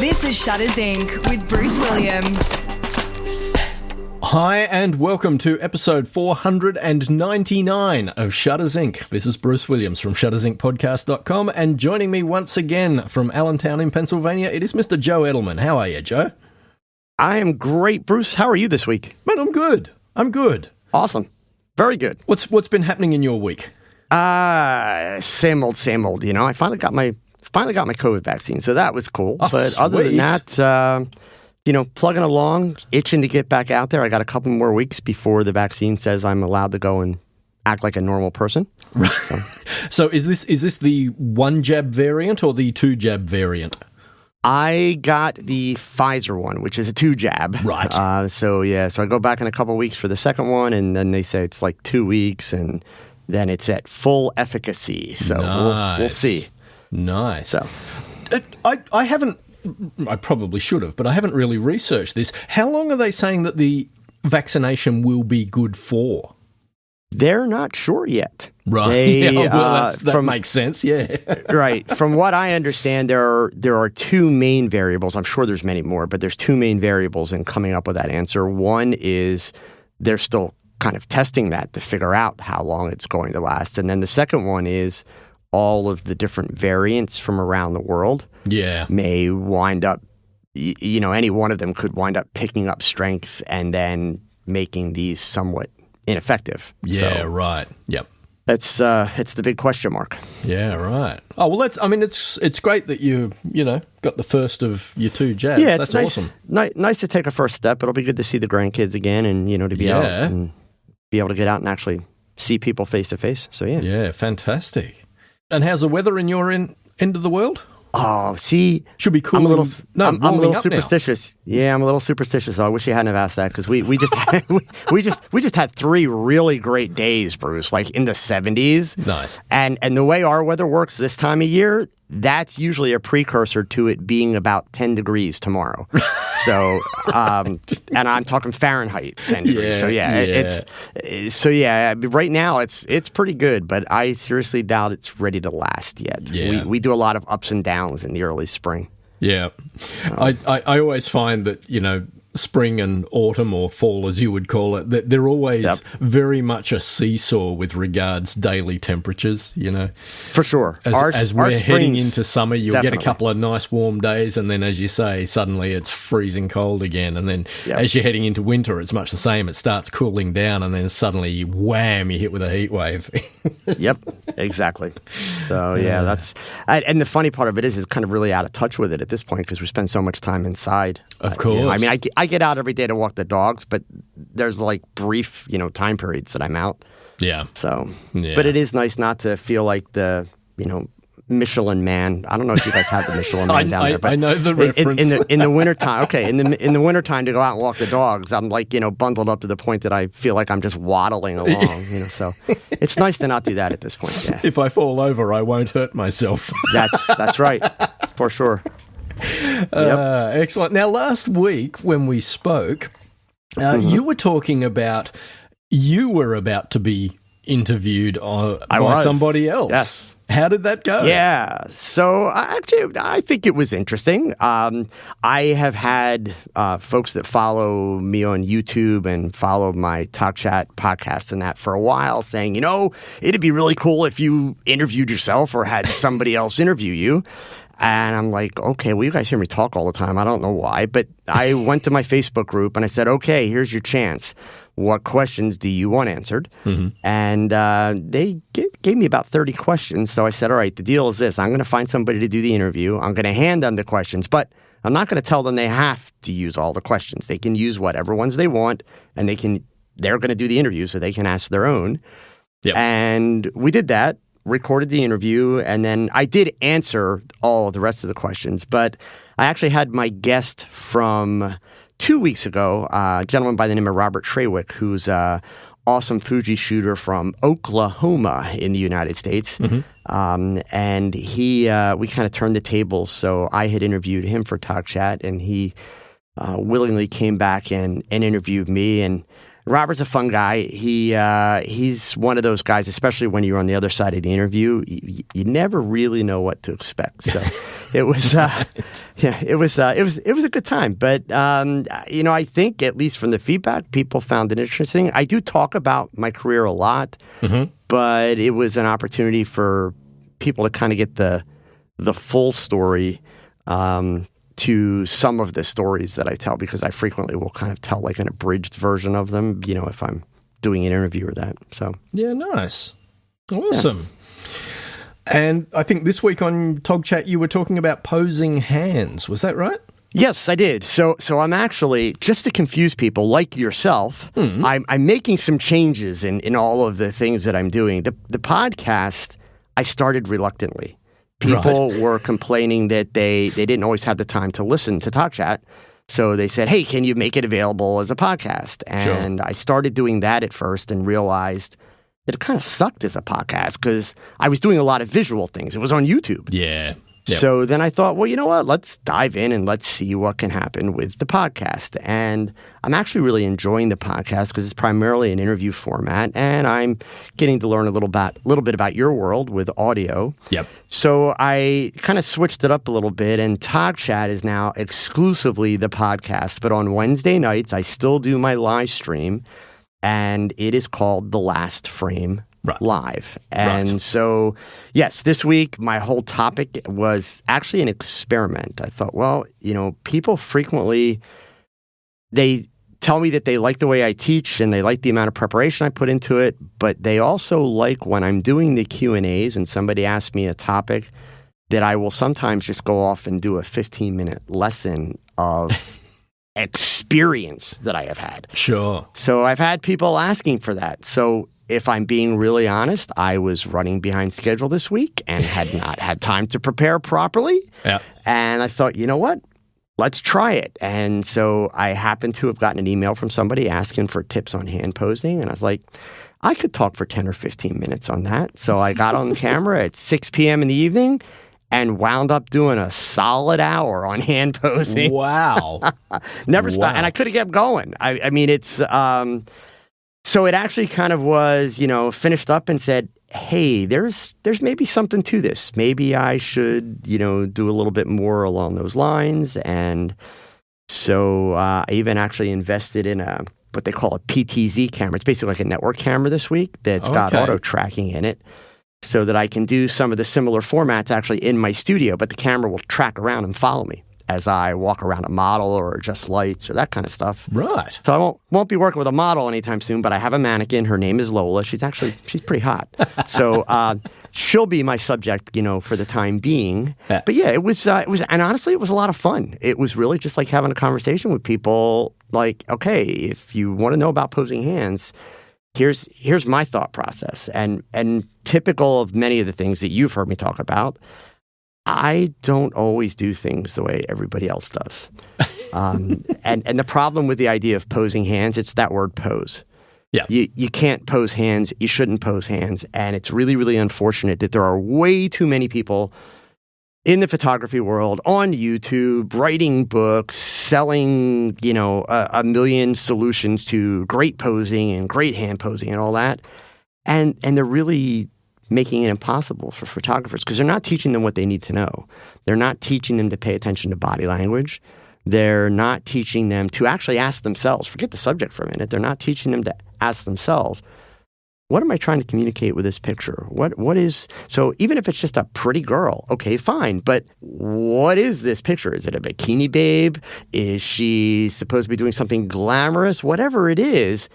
This is Shutters Inc. with Bruce Williams. Hi and welcome to episode 499 of Shutters Inc. This is Bruce Williams from shuttersincpodcast.com, and joining me once again from Allentown in Pennsylvania, it is Mr. Joe Edelman. How are you, Joe? I am great, Bruce. How are you this week? Man, I'm good. Awesome. Very good. What's been happening in your week? Same old, you know. I finally got my COVID vaccine, so that was cool. Oh, but sweet. Other than that, plugging along, itching to get back out there. I got a couple more weeks before the vaccine says I'm allowed to go and act like a normal person. Right. So is this the one jab variant or the two jab variant? I got the Pfizer one, which is a 2-jab. Right. So I go back in a couple weeks for the second one, and then they say it's like 2 weeks, and then it's at full efficacy. So we'll see. Nice. So I haven't. I probably should have, but I haven't really researched this. How long are they saying that the vaccination will be good for? they're not sure yet. Right. That makes sense. Yeah. Right. From what I understand, there are two main variables. I'm sure there's many more, but there's two main variables in coming up with that answer. One is they're still kind of testing that to figure out how long it's going to last. And then the second one is all of the different variants from around the world may wind up, any one of them could wind up picking up strength and then making these somewhat ineffective. Yeah, right. Yep. It's the big question mark. Yeah, right. Oh, well, it's great that you got the first of your two jabs. Yeah, that's nice, awesome. Nice to take a first step. It'll be good to see the grandkids again and, to be out and be able to get out and actually see people face to face. So, yeah. Yeah, fantastic. And how's the weather in your end of the world? Oh, see, should be cool. I'm a little superstitious. Now. Yeah, I'm a little superstitious. I wish you hadn't have asked that because we just had, we just had 3 really great days, Bruce, like in the 70s. Nice. And the way our weather works this time of year, that's usually a precursor to it being about 10 degrees tomorrow. So, and I'm talking Fahrenheit 10 degrees. Right now it's pretty good, but I seriously doubt it's ready to last yet. Yeah. We do a lot of ups and downs in the early spring. Yeah. I always find that, spring and autumn, or fall as you would call it, that they're always very much a seesaw with regards daily temperatures, For sure. As we're heading into summer, you'll get a couple of nice warm days, and then, as you say, suddenly it's freezing cold again. And then as you're heading into winter, it's much the same. It starts cooling down, and then suddenly, wham, you hit with a heat wave. Yep, exactly. So, that's... and the funny part of it is kind of really out of touch with it at this point because we spend so much time inside. Of course. I get out every day to walk the dogs, but there's like brief, time periods that I'm out. Yeah. So, but it is nice not to feel like the, Michelin Man. I don't know if you guys have the Michelin Man down there, but I know the reference. In the wintertime, okay, in the wintertime to go out and walk the dogs, I'm like, bundled up to the point that I feel like I'm just waddling along, so it's nice to not do that at this point. Yeah. If I fall over, I won't hurt myself. That's right, for sure. Excellent. Now, last week when we spoke, you were talking about you were about to be interviewed by somebody else. Yes. How did that go? Yeah. So I think it was interesting. I have had folks that follow me on YouTube and follow my Talk Chat podcast and that for a while saying, it'd be really cool if you interviewed yourself or had somebody else interview you. And I'm like, okay, well, you guys hear me talk all the time. I don't know why. But I went to my Facebook group and I said, okay, here's your chance. What questions do you want answered? Mm-hmm. And they gave me about 30 questions. So I said, all right, the deal is this. I'm going to find somebody to do the interview. I'm going to hand them the questions, but I'm not going to tell them they have to use all the questions. They can use whatever ones they want, and they're going to do the interview so they can ask their own. Yep. And we did that. Recorded the interview, and then I did answer all the rest of the questions, but I actually had my guest from 2 weeks ago, a gentleman by the name of Robert Trawick, who's an awesome Fuji shooter from Oklahoma in the United States. Mm-hmm. And we kind of turned the tables, so I had interviewed him for Talk Chat, and he willingly came back and interviewed me, and Robert's a fun guy. He's one of those guys, especially when you're on the other side of the interview, you never really know what to expect. So it was, it was a good time. But I think at least from the feedback, people found it interesting. I do talk about my career a lot, but it was an opportunity for people to kind of get the full story. To some of the stories that I tell, because I frequently will kind of tell like an abridged version of them, if I'm doing an interview or that. So yeah, nice. Awesome. Yeah. And I think this week on Tog Chat, you were talking about posing hands. Was that right? Yes, I did. So I'm actually, just to confuse people like yourself, I'm making some changes in all of the things that I'm doing. The podcast, I started reluctantly. People were complaining that they didn't always have the time to listen to Talk Chat. So they said, hey, can you make it available as a podcast? And I started doing that at first and realized that it kind of sucked as a podcast because I was doing a lot of visual things. It was on YouTube. Yeah. Yep. So then I thought, well, you know what? Let's dive in and let's see what can happen with the podcast. And I'm actually really enjoying the podcast because it's primarily an interview format, and I'm getting to learn a little bit about your world with audio. Yep. So I kind of switched it up a little bit, and Talk Chat is now exclusively the podcast. But on Wednesday nights, I still do my live stream, and it is called The Last Frame Live. And so, yes, this week, my whole topic was actually an experiment. I thought, well, people frequently, they tell me that they like the way I teach and they like the amount of preparation I put into it, but they also like when I'm doing the Q&As and somebody asks me a topic that I will sometimes just go off and do a 15-minute lesson of experience that I have had. Sure. So I've had people asking for that. So if I'm being really honest, I was running behind schedule this week and had not had time to prepare properly. Yeah. And I thought, you know what? Let's try it. And so I happened to have gotten an email from somebody asking for tips on hand posing. And I was like, I could talk for 10 or 15 minutes on that. So I got on camera at 6 p.m. in the evening and wound up doing a solid hour on hand posing. Wow. Never stopped. And I could have kept going. I mean, it's... So it actually kind of was, finished up and said, hey, there's maybe something to this. Maybe I should, do a little bit more along those lines. And so I even actually invested in what they call a PTZ camera. It's basically like a network camera this week that's got auto tracking in it so that I can do some of the similar formats actually in my studio, but the camera will track around and follow me as I walk around a model or adjust lights or that kind of stuff. Right. So I won't be working with a model anytime soon, but I have a mannequin. Her name is Lola. She's pretty hot. So she'll be my subject, for the time being. Yeah. But yeah, it was, and honestly, it was a lot of fun. It was really just like having a conversation with people. Like, okay, if you want to know about posing hands, here's my thought process. And typical of many of the things that you've heard me talk about, I don't always do things the way everybody else does. And the problem with the idea of posing hands, it's that word pose. Yeah. You can't pose hands. You shouldn't pose hands. And it's really, really unfortunate that there are way too many people in the photography world on YouTube, writing books, selling, a million solutions to great posing and great hand posing and all that. And they're really making it impossible for photographers because they're not teaching them what they need to know. They're not teaching them to pay attention to body language. They're not teaching them to actually ask themselves, forget the subject for a minute. They're not teaching them to ask themselves, what am I trying to communicate with this picture? What is, so even if it's just a pretty girl, okay, fine. But what is this picture? Is it a bikini babe? Is she supposed to be doing something glamorous? Whatever it is,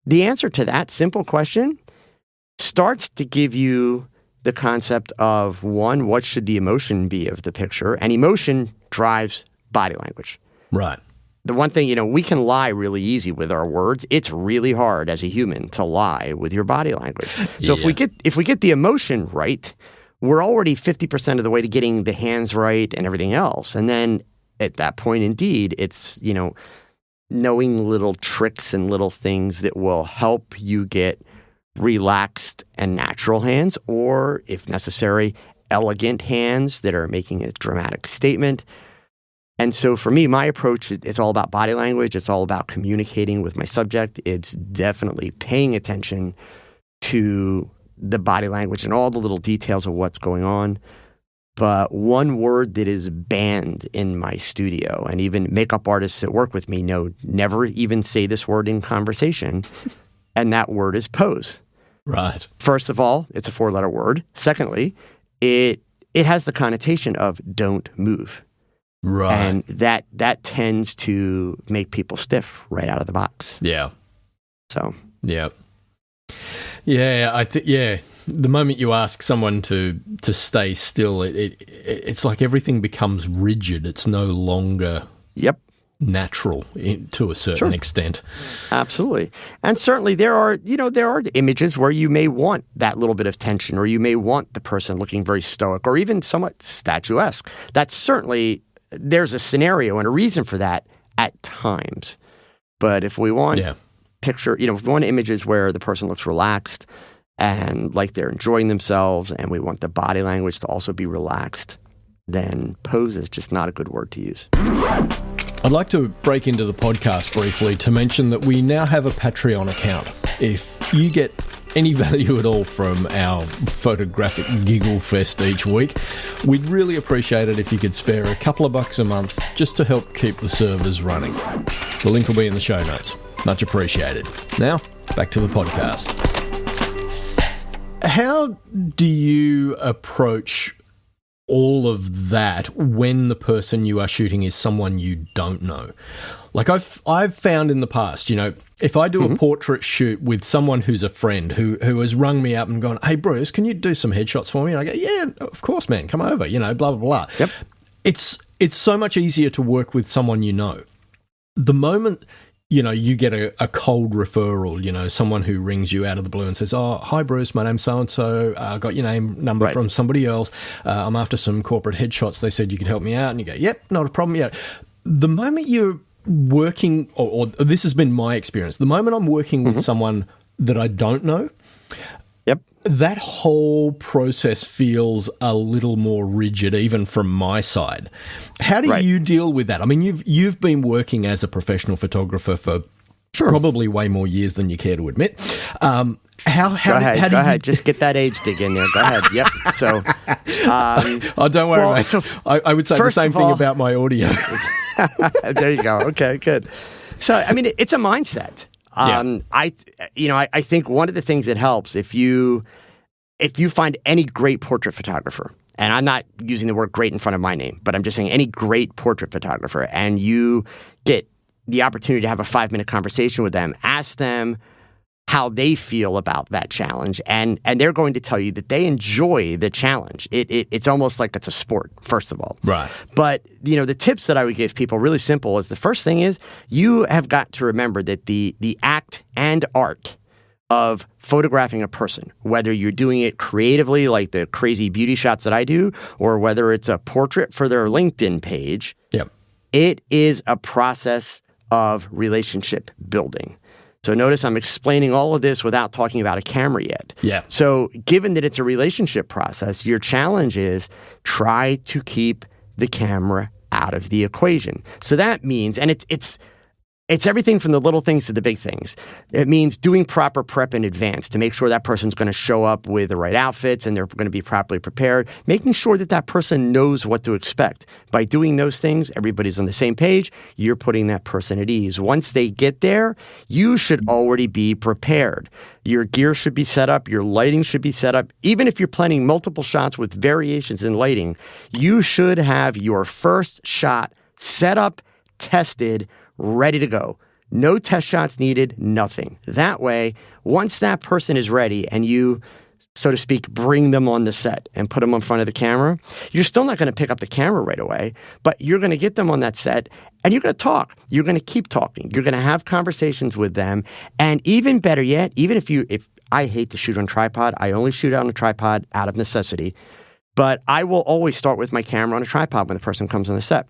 the answer to that simple question starts to give you the concept of, one, what should the emotion be of the picture? And emotion drives body language. Right. The one thing, we can lie really easy with our words. It's really hard as a human to lie with your body language. So if we get the emotion right, we're already 50% of the way to getting the hands right and everything else. And then at that point, indeed, it's, knowing little tricks and little things that will help you get relaxed and natural hands, or if necessary, elegant hands that are making a dramatic statement. And so for me, my approach is it's all about body language. It's all about communicating with my subject. It's definitely paying attention to the body language and all the little details of what's going on. But one word that is banned in my studio, and even makeup artists that work with me know, never even say this word in conversation, and that word is pose. Right. First of all, it's a 4-letter word. Secondly, it has the connotation of don't move. Right. And that tends to make people stiff right out of the box. Yeah. So. Yeah. Yeah, I think the moment you ask someone to stay still, it's like everything becomes rigid. It's no longer natural to a certain extent. Absolutely. And certainly there are images where you may want that little bit of tension, or you may want the person looking very stoic or even somewhat statuesque. That's certainly, there's a scenario and a reason for that at times. But if we want if we want images where the person looks relaxed and like they're enjoying themselves, and we want the body language to also be relaxed, then pose is just not a good word to use. I'd like to break into the podcast briefly to mention that we now have a Patreon account. If you get any value at all from our photographic giggle fest each week, we'd really appreciate it if you could spare a couple of bucks a month just to help keep the servers running. The link will be in the show notes. Much appreciated. Now, back to the podcast. How do you approach all of that when the person you are shooting is someone you don't know? Like I've found in the past, if I do a portrait shoot with someone who's a friend who has rung me up and gone, "Hey Bruce, can you do some headshots for me?" And I go, "Yeah, of course, man, come over," blah, blah, blah. Yep. It's so much easier to work with someone you know. The moment you get a cold referral, someone who rings you out of the blue and says, "Oh, hi Bruce, my name's so-and-so. I got your number from somebody else. I'm after some corporate headshots. They said you could help me out." And you go, "Yep, not a problem." Yeah. The moment you're working, or this has been my experience, the moment I'm working with someone that I don't know, that whole process feels a little more rigid, even from my side. How do you deal with that? I mean, you've been working as a professional photographer for probably way more years than you care to admit. Go ahead. Just get that age dig in there. Go ahead. Yep. So, don't worry, mate. So I would say the same thing about my audio. There you go. Okay, good. So, I mean, it's a mindset. I think one of the things that helps if you find any great portrait photographer, and I'm not using the word great in front of my name, but I'm just saying any great portrait photographer, and you get the opportunity to have a 5-minute conversation with them, ask them how they feel about that challenge, and they're going to tell you that they enjoy the challenge. It's almost like it's a sport, first of all. Right. But, the tips that I would give people, really simple, is the first thing is you have got to remember that the act and art of photographing a person, whether you're doing it creatively like the crazy beauty shots that I do, or whether it's a portrait for their LinkedIn page, it is a process of relationship building. So notice I'm explaining all of this without talking about a camera yet. Yeah. So given that it's a relationship process, your challenge is try to keep the camera out of the equation. So that means, and it's everything from the little things to the big things. It means doing proper prep in advance to make sure that person's going to show up with the right outfits and they're going to be properly prepared, making sure that that person knows what to expect. By doing those things, everybody's on the same page. You're putting that person at ease. Once they get there, you should already be prepared. Your gear should be set up. Your lighting should be set up. Even if you're planning multiple shots with variations in lighting, you should have your first shot set up, tested, ready to go. No test shots needed, nothing. That way, once that person is ready and you, so to speak, bring them on the set and put them in front of the camera, you're still not going to pick up the camera right away, but you're going to get them on that set and you're going to talk. You're going to keep talking. You're going to have conversations with them. And even better yet, even if I hate to shoot on tripod, I only shoot on a tripod out of necessity, but I will always start with my camera on a tripod when the person comes on the set.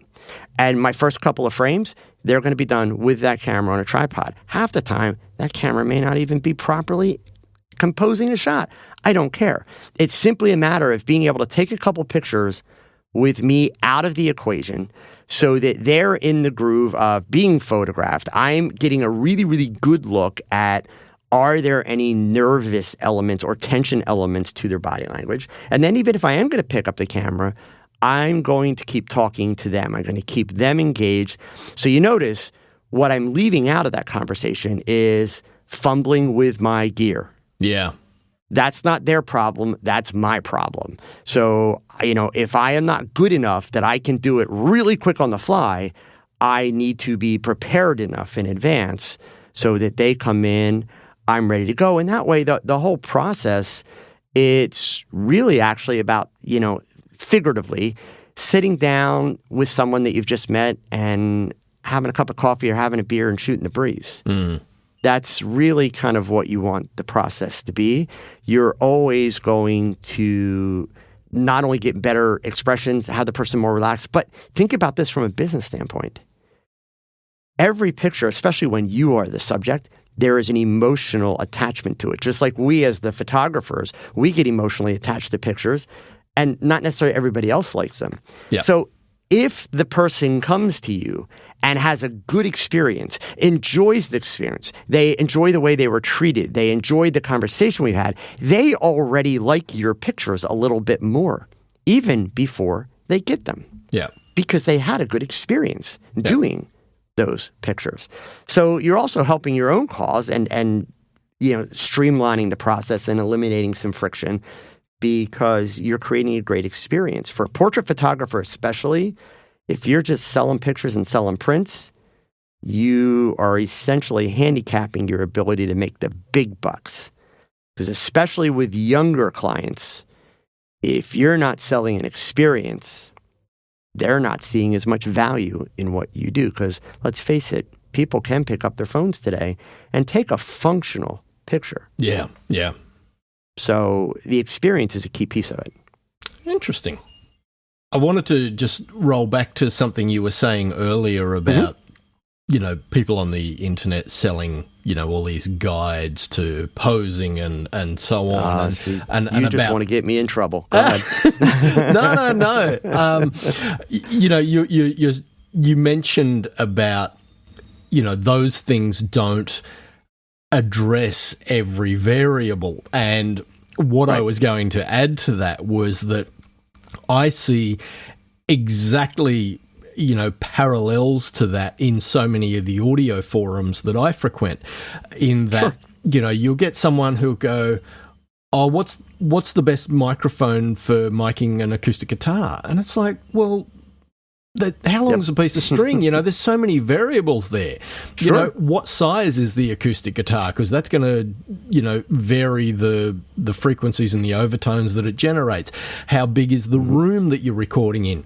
And my first couple of frames, they're going to be done with that camera on a tripod. Half the time, that camera may not even be properly composing a shot. I don't care. It's simply a matter of being able to take a couple pictures with me out of the equation so that they're in the groove of being photographed. I'm getting a really, really good look at, are there any nervous elements or tension elements to their body language? And then even if I am going to pick up the camera, I'm going to keep talking to them. I'm going to keep them engaged. So you notice what I'm leaving out of that conversation is fumbling with my gear. Yeah. That's not their problem. That's my problem. So, if I am not good enough that I can do it really quick on the fly, I need to be prepared enough in advance so that they come in, I'm ready to go. And that way, the whole process, it's really actually about, figuratively sitting down with someone that you've just met and having a cup of coffee or having a beer and shooting the breeze. That's really kind of what you want the process to be. You're always going to not only get better expressions, have the person more relaxed, but think about this from a business standpoint. Every picture, especially when you are the subject, there is an emotional attachment to it. Just like we as the photographers, we get emotionally attached to pictures, and not necessarily everybody else likes them. Yeah. So if the person comes to you and has a good experience, enjoys the experience, they enjoy the way they were treated, they enjoyed the conversation we had, they already like your pictures a little bit more, even before they get them. Yeah. Because they had a good experience doing those pictures. So you're also helping your own cause and streamlining the process and eliminating some friction because you're creating a great experience. For a portrait photographer especially, if you're just selling pictures and selling prints, you are essentially handicapping your ability to make the big bucks. Because especially with younger clients, if you're not selling an experience, they're not seeing as much value in what you do. Because let's face it, people can pick up their phones today and take a functional picture. Yeah, yeah. So the experience is a key piece of it. Interesting. I wanted to just roll back to something you were saying earlier about, people on the internet selling, all these guides to posing and so on. And you just want to get me in trouble. Go ahead. No. You mentioned about, those things don't address every variable. And what I was going to add to that was that I see exactly, parallels to that in so many of the audio forums that I frequent, in that, you'll get someone who'll go, oh, what's the best microphone for miking an acoustic guitar? And it's like, well, how long is a piece of string? There's so many variables there. Sure. What size is the acoustic guitar? Because that's going to, vary the frequencies and the overtones that it generates. How big is the room that you're recording in?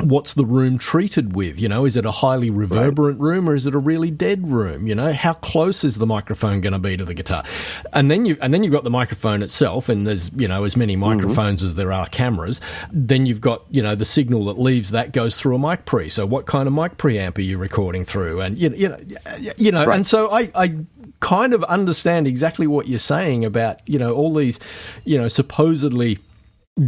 What's the room treated with? Is it a highly reverberant room or is it a really dead room? How close is the microphone going to be to the guitar? And then you've got the microphone itself, and there's as many microphones as there are cameras. Then you've got the signal that leaves that goes through a mic pre. So what kind of mic preamp are you recording through? And and so I kind of understand exactly what you're saying about all these supposedly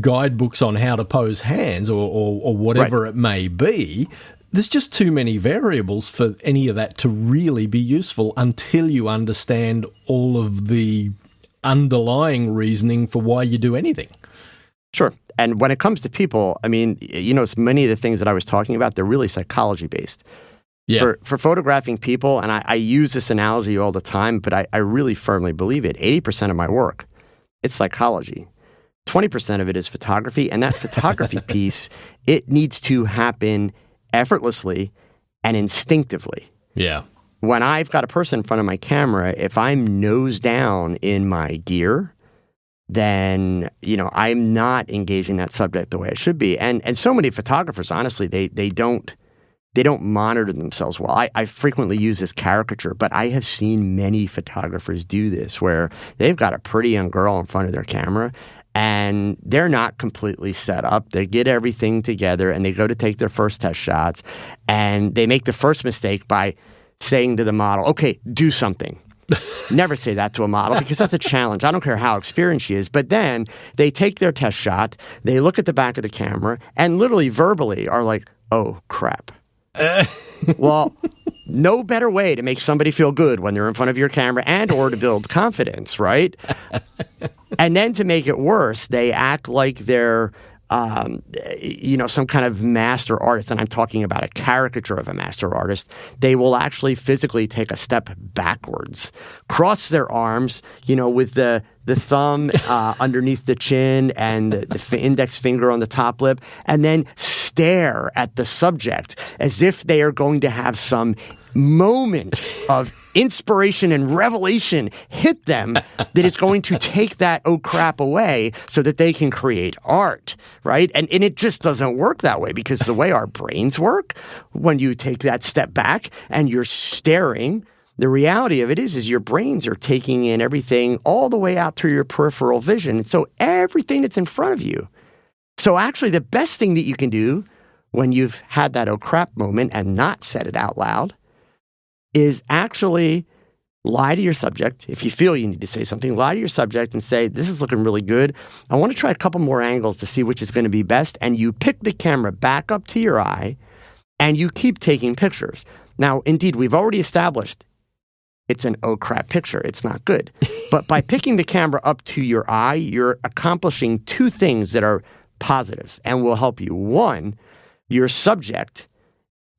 guidebooks on how to pose hands or whatever it may be. There's just too many variables for any of that to really be useful until you understand all of the underlying reasoning for why you do anything. Sure. And when it comes to people, I mean, many of the things that I was talking about, they're really psychology based. Yeah. For photographing people, and I use this analogy all the time, but I really firmly believe it. 80% of my work, it's psychology. 20% of it is photography, and that photography piece, it needs to happen effortlessly and instinctively. Yeah. When I've got a person in front of my camera, if I'm nose down in my gear, then, I'm not engaging that subject the way I should be. And so many photographers, honestly, they don't monitor themselves well. I frequently use this caricature, but I have seen many photographers do this where they've got a pretty young girl in front of their camera and they're not completely set up. They get everything together and they go to take their first test shots and they make the first mistake by saying to the model, okay, do something. Never say that to a model because that's a challenge. I don't care how experienced she is. But then they take their test shot, they look at the back of the camera, and literally verbally are like, oh, crap. Well, no better way to make somebody feel good when they're in front of your camera and or to build confidence, right? And then to make it worse, they act like they're some kind of master artist, and I'm talking about a caricature of a master artist. They will actually physically take a step backwards, cross their arms, with the thumb underneath the chin and the index finger on the top lip, and then stare at the subject as if they are going to have some moment of inspiration and revelation hit them that is going to take that oh crap away so that they can create art, right? And it just doesn't work that way because the way our brains work, when you take that step back and you're staring, the reality of it is your brains are taking in everything all the way out through your peripheral vision. And so everything that's in front of you. So actually the best thing that you can do when you've had that oh crap moment and not said it out loud is actually lie to your subject. If you feel you need to say something, lie to your subject and say, this is looking really good. I want to try a couple more angles to see which is going to be best. And you pick the camera back up to your eye and you keep taking pictures. Now, indeed, we've already established it's an oh crap picture. It's not good. But by picking the camera up to your eye, you're accomplishing two things that are positives and will help you. One, your subject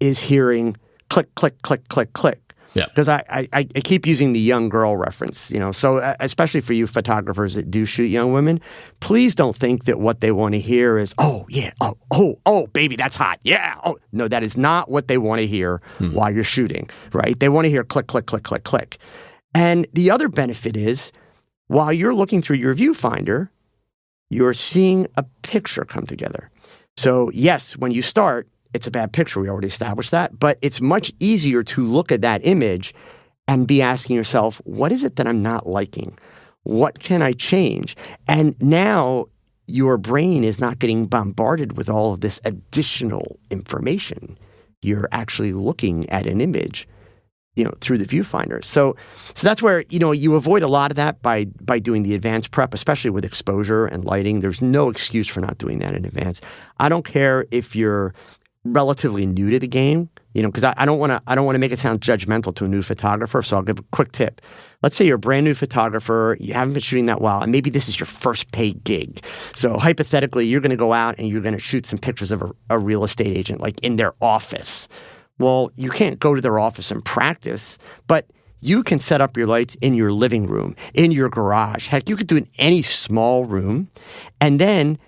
is hearing click, click, click, click, click. Yeah. Because I keep using the young girl reference, so especially for you photographers that do shoot young women, please don't think that what they want to hear is, oh, yeah, oh, baby, that's hot. Yeah. Oh, no, that is not what they want to hear while you're shooting, right? They want to hear click, click, click, click, click. And the other benefit is while you're looking through your viewfinder, you're seeing a picture come together. So yes, when you start, it's a bad picture. We already established that. But it's much easier to look at that image and be asking yourself, what is it that I'm not liking? What can I change? And now your brain is not getting bombarded with all of this additional information. You're actually looking at an image, through the viewfinder. So that's where, you avoid a lot of that by doing the advanced prep, especially with exposure and lighting. There's no excuse for not doing that in advance. I don't care if you're relatively new to the game, because I don't want to make it sound judgmental to a new photographer. So I'll give a quick tip. Let's say you're a brand new photographer, you haven't been shooting that well, and maybe this is your first paid gig. So hypothetically, you're going to go out and you're going to shoot some pictures of a real estate agent, like in their office. Well, you can't go to their office and practice, but you can set up your lights in your living room, in your garage. Heck, you could do it in any small room, and then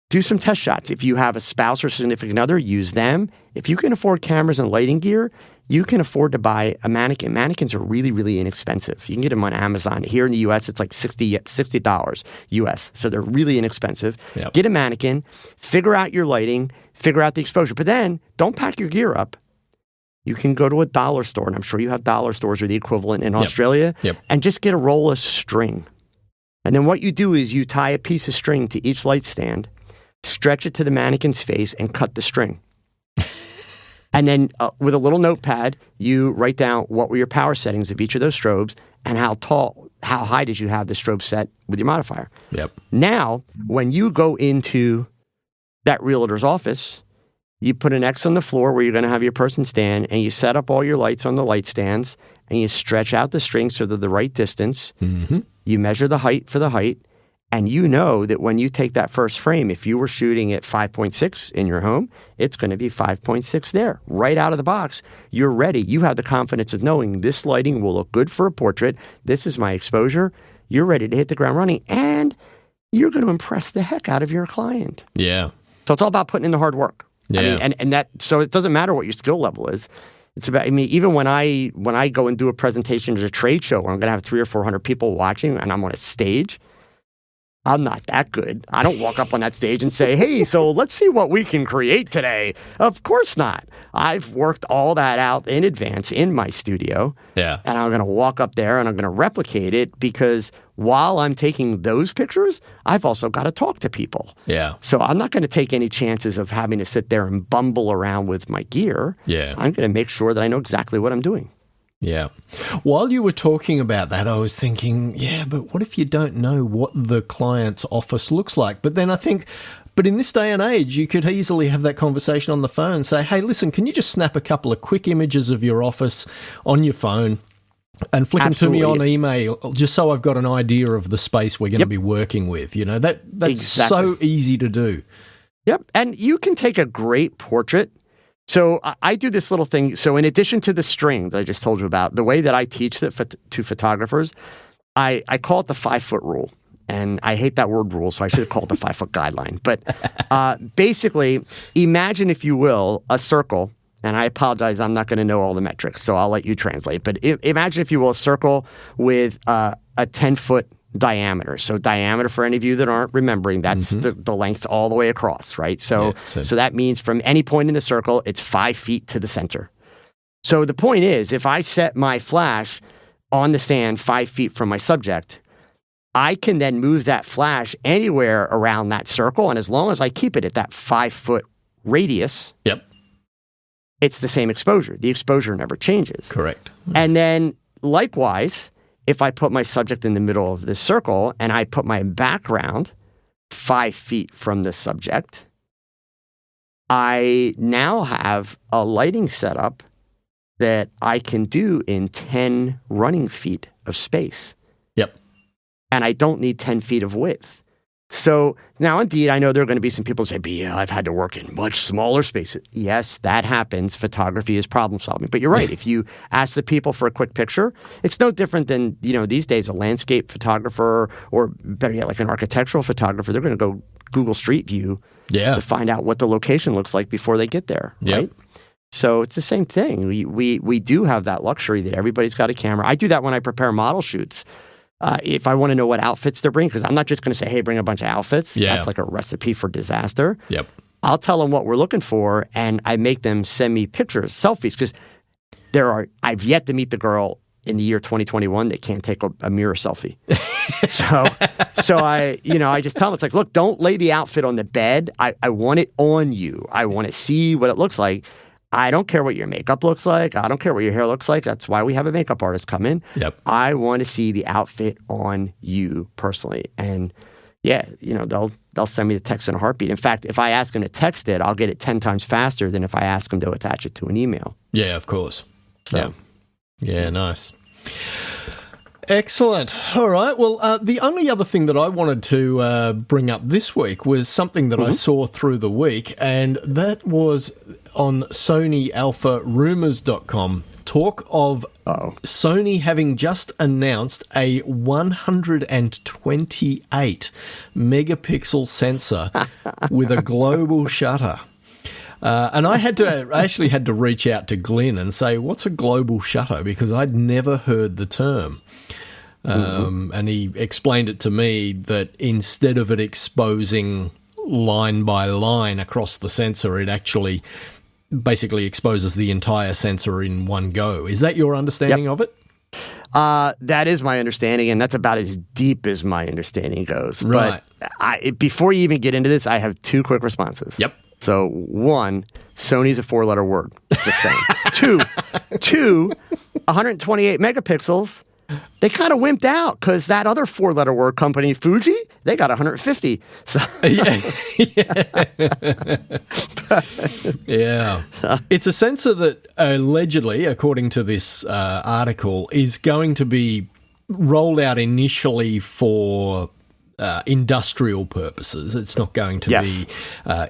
do some test shots. If you have a spouse or significant other, use them. If you can afford cameras and lighting gear, you can afford to buy a mannequin. Mannequins are really, really inexpensive. You can get them on Amazon. Here in the U.S., it's like $60 U.S., so they're really inexpensive. Yep. Get a mannequin, figure out your lighting, figure out the exposure. But then don't pack your gear up. You can go to a dollar store, and I'm sure you have dollar stores or the equivalent in Australia, and just get a roll of string. And then what you do is you tie a piece of string to each light stand, stretch it to the mannequin's face, and cut the string. And then with a little notepad, you write down what were your power settings of each of those strobes and how high did you have the strobe set with your modifier. Yep. Now, when you go into that realtor's office, you put an X on the floor where you're going to have your person stand, and you set up all your lights on the light stands, and you stretch out the string so they're the right distance. Mm-hmm. You measure the height for the height. And you know that when you take that first frame, if you were shooting at 5.6 in your home, it's going to be 5.6 there. Right out of the box, you're ready. You have the confidence of knowing this lighting will look good for a portrait. This is my exposure. You're ready to hit the ground running, and you're going to impress the heck out of your client. Yeah. So it's all about putting in the hard work. Yeah. And that, so it doesn't matter what your skill level is. It's about, even when I go and do a presentation at a trade show where I'm going to have 300 or 400 people watching and I'm on a stage, I'm not that good. I don't walk up on that stage and say, hey, so let's see what we can create today. Of course not. I've worked all that out in advance in my studio. Yeah. And I'm going to walk up there and I'm going to replicate it because while I'm taking those pictures, I've also got to talk to people. Yeah. So I'm not going to take any chances of having to sit there and bumble around with my gear. Yeah. I'm going to make sure that I know exactly what I'm doing. Yeah. While you were talking about that, I was thinking, yeah, but what if you don't know what the client's office looks like? But then I think, but in this day and age, you could easily have that conversation on the phone and say, hey, listen, can you just snap a couple of quick images of your office on your phone and flick them to me on email, just so I've got an idea of the space we're going to be working with? You know, that's so easy to do. Yep. And you can take a great portrait. So I do this little thing. So in addition to the string that I just told you about, the way that I teach that to photographers, I call it the 5-foot rule. And I hate that word rule, so I should have called it the 5-foot guideline. But basically, imagine, if you will, a circle. And I apologize, I'm not going to know all the metrics, so I'll let you translate. But imagine, if you will, a circle with a 10-foot diameter. So diameter, for any of you that aren't remembering, that's the length all the way across, right? So that means from any point in the circle, it's 5 feet to the center. So the point is, if I set my flash on the stand 5 feet from my subject, I can then move that flash anywhere around that circle. And as long as I keep it at that 5-foot radius, it's the same exposure. The exposure never changes. Correct. And then likewise, if I put my subject in the middle of this circle and I put my background 5 feet from the subject, I now have a lighting setup that I can do in 10 running feet of space. And I don't need 10 feet of width. So now, indeed, I know there are going to be some people who say, but yeah, I've had to work in much smaller spaces. Yes, that happens. Photography is problem solving. But you're right. If you ask the people for a quick picture, it's no different than, these days, a landscape photographer, or better yet, like an architectural photographer. They're going to go Google Street View to find out what the location looks like before they get there, right? So it's the same thing. We do have that luxury that everybody's got a camera. I do that when I prepare model shoots. If I want to know what outfits they're bringing, because I'm not just going to say, hey, bring a bunch of outfits. That's like a recipe for disaster. I'll tell them what we're looking for, and I make them send me pictures, selfies, because I've yet to meet the girl in the year 2021 that can't take a mirror selfie. so I just tell them, it's like, look, don't lay the outfit on the bed. I want it on you. I want to see what it looks like. I don't care what your makeup looks like. I don't care what your hair looks like. That's why we have a makeup artist come in. I want to see the outfit on you personally. And they'll send me the text in a heartbeat. In fact, if I ask them to text it, I'll get it 10 times faster than if I ask them to attach it to an email. Yeah, of course. So. Yeah, nice. Excellent. All right. Well, the only other thing that I wanted to bring up this week was something that I saw through the week, and that was on SonyAlphaRumors.com. Talk of Sony having just announced a 128 megapixel sensor with a global shutter. And I actually had to reach out to Glenn and say, what's a global shutter? Because I'd never heard the term. And he explained it to me that instead of it exposing line by line across the sensor, it actually basically exposes the entire sensor in one go. Is that your understanding of it? That is my understanding, and that's about as deep as my understanding goes. Right. But before you even get into this, I have 2 quick responses. So 1, Sony's a 4-letter word. Just saying. 2, 128 megapixels. They kind of wimped out because that other 4-letter word company, Fuji, they got 150. So yeah. It's a sensor that allegedly, according to this article, is going to be rolled out initially for industrial purposes. It's not going to be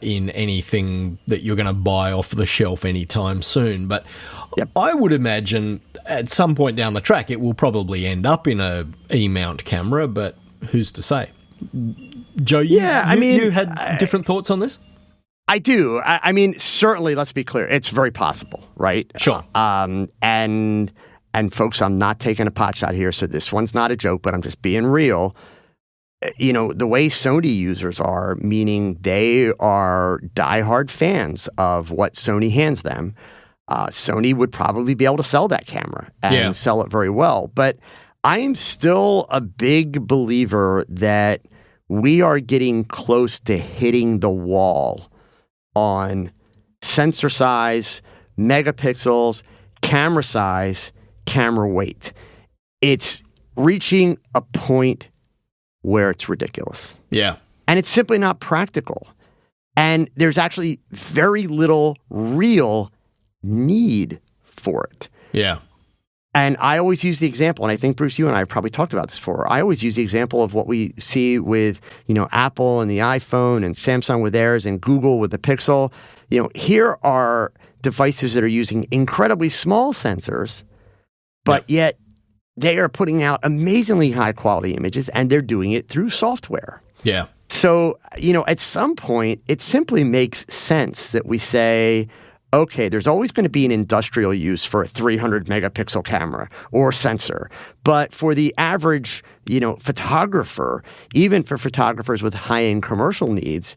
in anything that you're going to buy off the shelf anytime soon. But I would imagine at some point down the track it will probably end up in a E-mount camera, but who's to say? Joe, you had different thoughts on this? I do. I mean, certainly, let's be clear, it's very possible, right? Sure. And folks, I'm not taking a pot shot here, so this one's not a joke, but I'm just being real. The way Sony users are, meaning they are diehard fans of what Sony hands them, Sony would probably be able to sell that camera and sell it very well. But I am still a big believer that we are getting close to hitting the wall on sensor size, megapixels, camera size, camera weight. It's reaching a point where it's ridiculous. Yeah. And it's simply not practical. And there's actually very little real need for it. Yeah. And I always use the example, and I think, Bruce, you and I have probably talked about this before. I always use the example of what we see with, Apple and the iPhone and Samsung with theirs and Google with the Pixel. Here are devices that are using incredibly small sensors, but yet they are putting out amazingly high quality images, and they're doing it through software. Yeah. So, at some point, it simply makes sense that we say, okay, there's always going to be an industrial use for a 300 megapixel camera or sensor. But for the average, photographer, even for photographers with high-end commercial needs,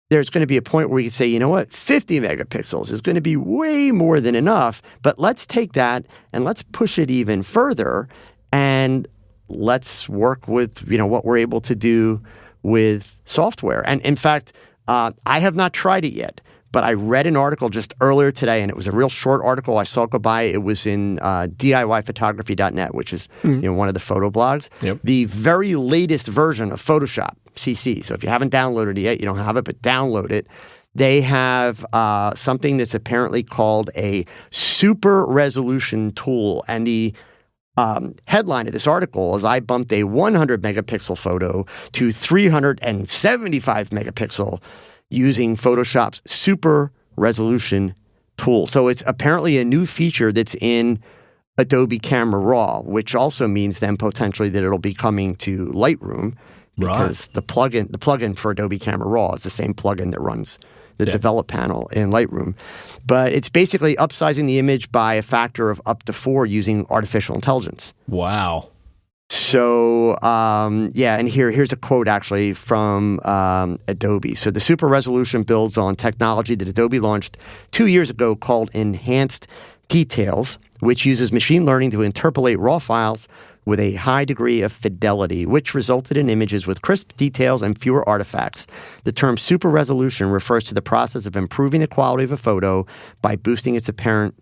there's going to be a point where you can say, 50 megapixels is going to be way more than enough. But let's take that and let's push it even further, and let's work with, what we're able to do with software. And in fact, I have not tried it yet. But I read an article just earlier today, and it was a real short article. I saw it go by. It was in DIYphotography.net, which is one of the photo blogs. Yep. The very latest version of Photoshop CC. So if you haven't downloaded it yet, you don't have it, but download it. They have something that's apparently called a super resolution tool. And the headline of this article is, I bumped a 100 megapixel photo to 375 megapixel using Photoshop's super resolution tool. So it's apparently a new feature that's in Adobe Camera Raw, which also means then potentially that it'll be coming to Lightroom, because the plugin for Adobe Camera Raw is the same plugin that runs the develop panel in Lightroom. But it's basically upsizing the image by a factor of up to 4 using artificial intelligence. Wow. So, and here's a quote actually from Adobe. So the super resolution builds on technology that Adobe launched 2 years ago called Enhanced Details, which uses machine learning to interpolate raw files with a high degree of fidelity, which resulted in images with crisp details and fewer artifacts. The term super resolution refers to the process of improving the quality of a photo by boosting its apparent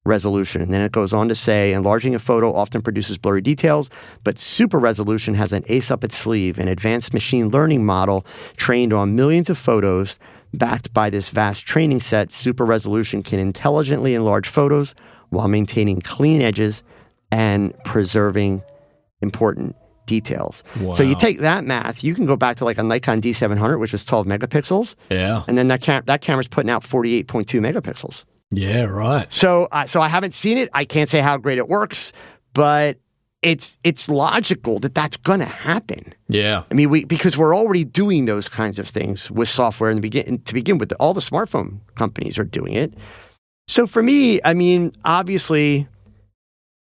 resolution. And then it goes on to say, enlarging a photo often produces blurry details, but super resolution has an ace up its sleeve, an advanced machine learning model trained on millions of photos. Backed by this vast training set, super resolution can intelligently enlarge photos while maintaining clean edges and preserving important details. Wow. So you take that math, you can go back to like a Nikon D700, which was 12 megapixels. Yeah. And then that camera's putting out 48.2 megapixels. Yeah, right. So I haven't seen it. I can't say how great it works, but it's logical that that's going to happen. Yeah. I mean, because we're already doing those kinds of things with software to begin with. All the smartphone companies are doing it. So for me, I mean, obviously,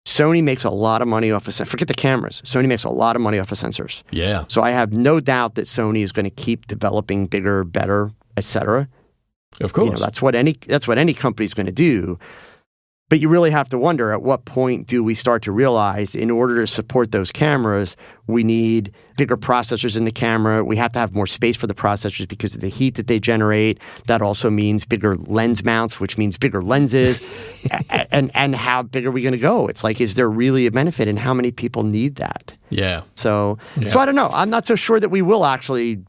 Sony makes a lot of money off of forget the cameras. Sony makes a lot of money off of sensors. Yeah. So I have no doubt that Sony is going to keep developing bigger, better, etc. Of course. That's what any company is going to do. But you really have to wonder, at what point do we start to realize, in order to support those cameras, we need bigger processors in the camera. We have to have more space for the processors because of the heat that they generate. That also means bigger lens mounts, which means bigger lenses. and how big are we going to go? It's like, is there really a benefit, and how many people need that? Yeah. So I don't know. I'm not so sure that we will actually,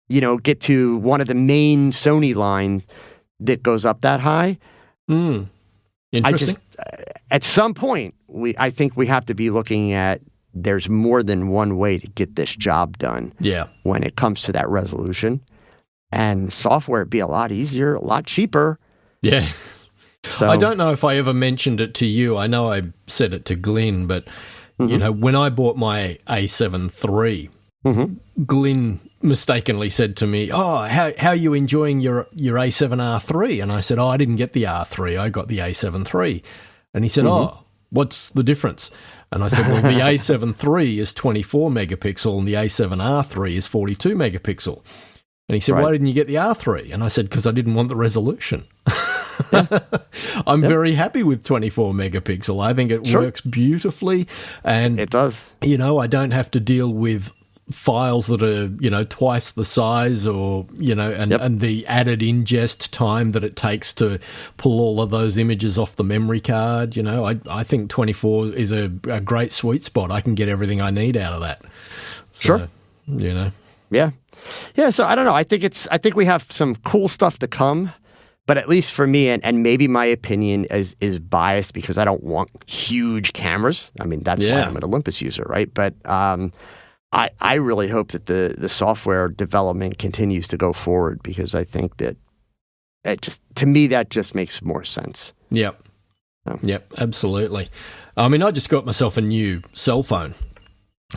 get to one of the main Sony line that goes up that high. Interesting. At some point, I think we have to be looking at, there's more than one way to get this job done. Yeah. When it comes to that resolution, and software would be a lot easier, a lot cheaper. Yeah. So I don't know if I ever mentioned it to you. I know I said it to Glenn, but when I bought my A7 III, Glenn mistakenly said to me, "Oh, how are you enjoying your A7 R3?" And I said, "Oh, I didn't get the R3. I got the A7 III." And he said, "Oh, what's the difference?" And I said, "Well, the A7 III is 24 megapixel and the A7 R3 is 42 megapixel." And he said, "Why didn't you get the R3?" And I said, "Because I didn't want the resolution." I'm very happy with 24 megapixel. I think it works beautifully. And it does. I don't have to deal with files that are, twice the size, or, and the added ingest time that it takes to pull all of those images off the memory card. I think 24 is a great sweet spot. I can get everything I need out of that. So, sure. Yeah. So I don't know. I think we have some cool stuff to come. But at least for me, and maybe my opinion is biased because I don't want huge cameras. I mean, that's why I'm an Olympus user, right? But I really hope that the software development continues to go forward, because I think that to me, that just makes more sense. Yep. Yep, absolutely. I mean, I just got myself a new cell phone.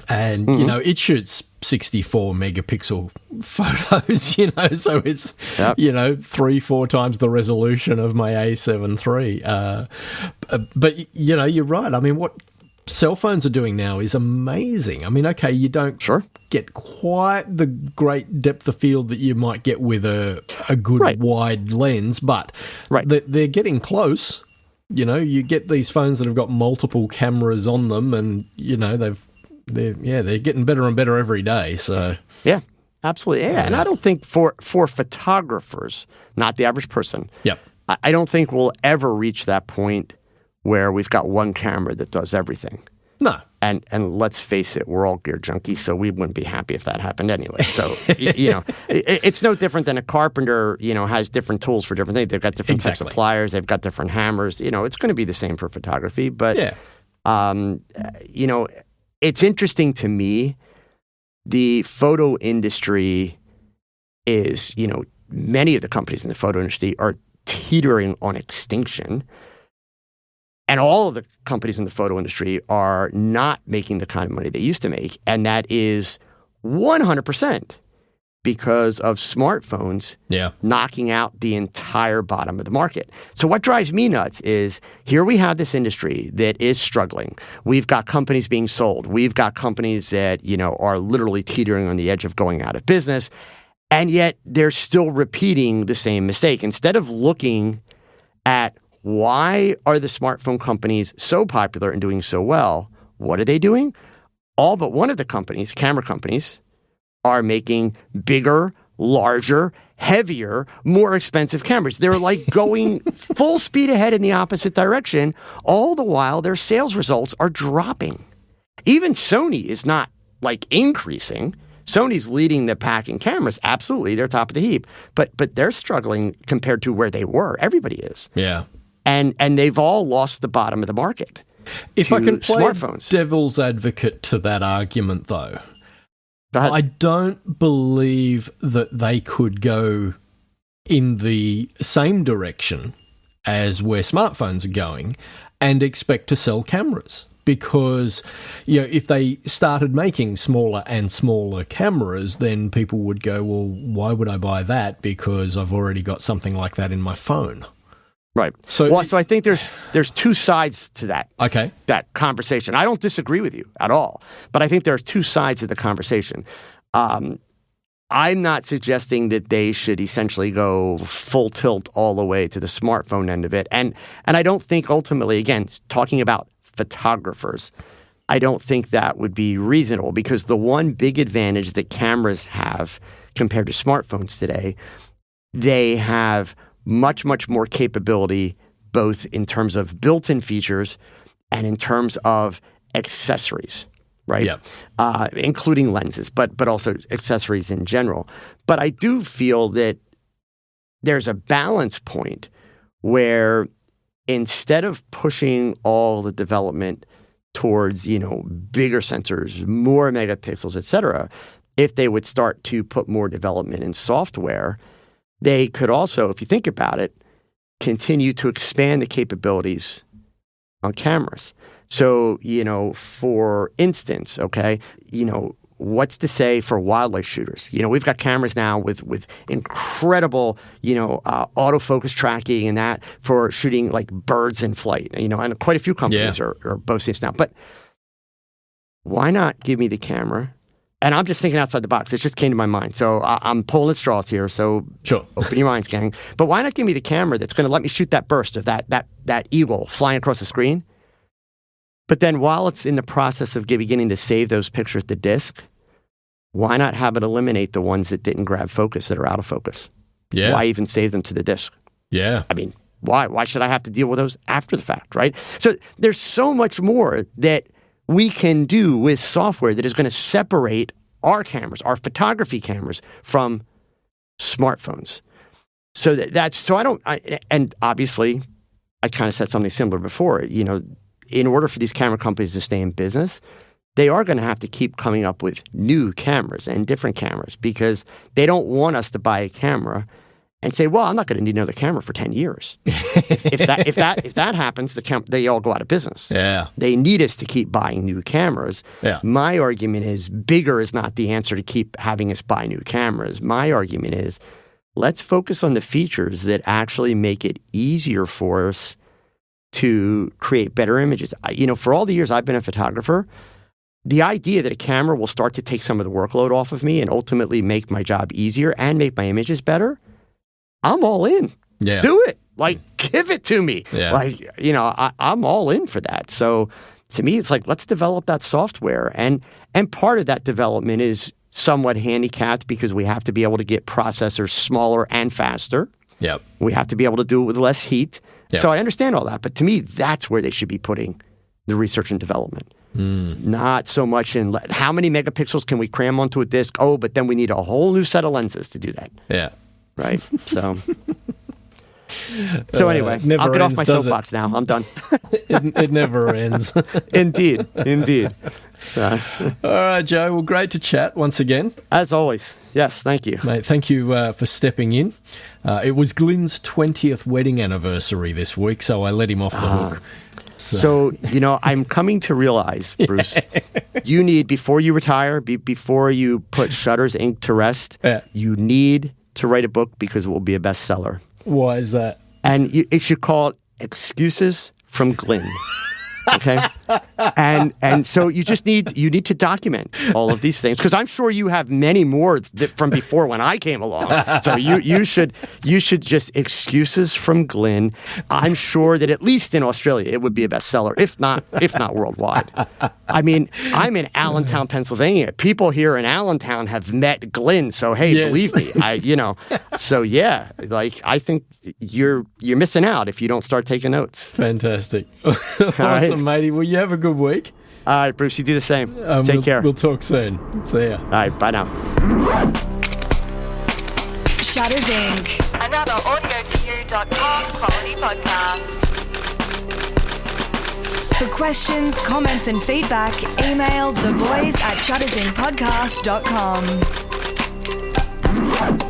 And, it shoots 64 megapixel photos, so it's, 3-4 times the resolution of my A7 III. But, you're right. I mean, what cell phones are doing now is amazing. I mean, okay, you don't get quite the great depth of field that you might get with a good wide lens, but they're getting close. You get these phones that have got multiple cameras on them, and, they're getting better and better every day. So yeah, absolutely. Yeah, and I don't think for photographers, not the average person. Yep. I don't think we'll ever reach that point where we've got one camera that does everything. No. And let's face it, we're all gear junkies, so we wouldn't be happy if that happened anyway. So it's no different than a carpenter. Has different tools for different things. They've got different types of pliers. They've got different hammers. It's going to be the same for photography. But it's interesting to me, the photo industry is, many of the companies in the photo industry are teetering on extinction. And all of the companies in the photo industry are not making the kind of money they used to make. And that is 100% because of smartphones knocking out the entire bottom of the market. So what drives me nuts is, here we have this industry that is struggling. We've got companies being sold. We've got companies that, are literally teetering on the edge of going out of business. And yet they're still repeating the same mistake. Instead of looking at why are the smartphone companies so popular and doing so well, what are they doing? All but one of the companies, camera companies, are making bigger, larger, heavier, more expensive cameras. They're like going full speed ahead in the opposite direction. All the while, their sales results are dropping. Even Sony is not like increasing. Sony's leading the pack in cameras. Absolutely, they're top of the heap. But they're struggling compared to where they were. Everybody is. Yeah. And they've all lost the bottom of the market. If I can play smartphones. Devil's advocate to that argument, though, go ahead. I don't believe that they could go in the same direction as where smartphones are going and expect to sell cameras. Because, if they started making smaller and smaller cameras, then people would go, well, why would I buy that? Because I've already got something like that in my phone. Right. So I think there's two sides to that. Okay. That conversation. I don't disagree with you at all, but I think there are two sides of the conversation. I'm not suggesting that they should essentially go full tilt all the way to the smartphone end of it. And I don't think ultimately, again, talking about photographers, I don't think that would be reasonable, because the one big advantage that cameras have compared to smartphones today, they have much, much more capability, both in terms of built-in features and in terms of accessories, right? Yeah. Including lenses, but also accessories in general. But I do feel that there's a balance point where, instead of pushing all the development towards, bigger sensors, more megapixels, et cetera, if they would start to put more development in software, they could also, if you think about it, continue to expand the capabilities on cameras. So, for instance, what's to say for wildlife shooters? We've got cameras now with incredible, autofocus tracking and that for shooting like birds in flight, and quite a few companies are boasting this now. But why not give me the camera? And I'm just thinking outside the box. It just came to my mind. So I'm pulling at straws here. So sure. Open your minds, gang. But why not give me the camera that's going to let me shoot that burst of that eagle flying across the screen? But then while it's in the process of beginning to save those pictures to disk, why not have it eliminate the ones that didn't grab focus, that are out of focus? Yeah. Why even save them to the disk? Yeah. I mean, why? Why should I have to deal with those after the fact, right? So there's so much more that we can do with software that is going to separate our cameras, our photography cameras, from smartphones. So and obviously, I kind of said something similar before. You know, in order for these camera companies to stay in business, they are going to have to keep coming up with new cameras and different cameras, because they don't want us to buy a camera and say, well, I'm not going to need another camera for 10 years. if that happens, they all go out of business. Yeah. They need us to keep buying new cameras. Yeah. My argument is bigger is not the answer to keep having us buy new cameras. My argument is, let's focus on the features that actually make it easier for us to create better images. You know, for all the years I've been a photographer, the idea that a camera will start to take some of the workload off of me and ultimately make my job easier and make my images better, I'm all in. Yeah. Do it. Like, give it to me. Yeah. Like, you know, I'm all in for that. So to me, it's like, let's develop that software. And part of that development is somewhat handicapped because we have to be able to get processors smaller and faster. Yep. We have to be able to do it with less heat. Yep. So I understand all that. But to me, that's where they should be putting the research and development. Not so much in how many megapixels can we cram onto a disk? Oh, but then we need a whole new set of lenses to do that. Yeah. Right? So anyway, I'll get off my soapbox now. I'm done. It never ends. Indeed. All right, Joe. Well, great to chat once again. As always. Yes, thank you. Mate, thank you for stepping in. It was Glyn's 20th wedding anniversary this week, so I let him off the hook. So, you know, I'm coming to realize, Bruce, you need, before you retire, before you put Shutter's ink to rest, you need to write a book, because it will be a bestseller. Why is that? And it should call it Excuses from Glyn. Okay? And so you need to document all of these things, because I'm sure you have many more from before when I came along. So you should just Excuses from Glyn. I'm sure that at least in Australia it would be a bestseller, if not worldwide. I mean, I'm in Allentown, Pennsylvania. People here in Allentown have met Glyn, so hey, yes. Believe me, So yeah, like, I think you're missing out if you don't start taking notes. Fantastic. Awesome, matey. Well, you have a good week. All right, Bruce, you do the same. Take care. We'll talk soon. See ya. All right, bye now. Shutters Inc. Another AudioToYou.com quality podcast. For questions, comments, and feedback, email theboys@shuttersincpodcast.com.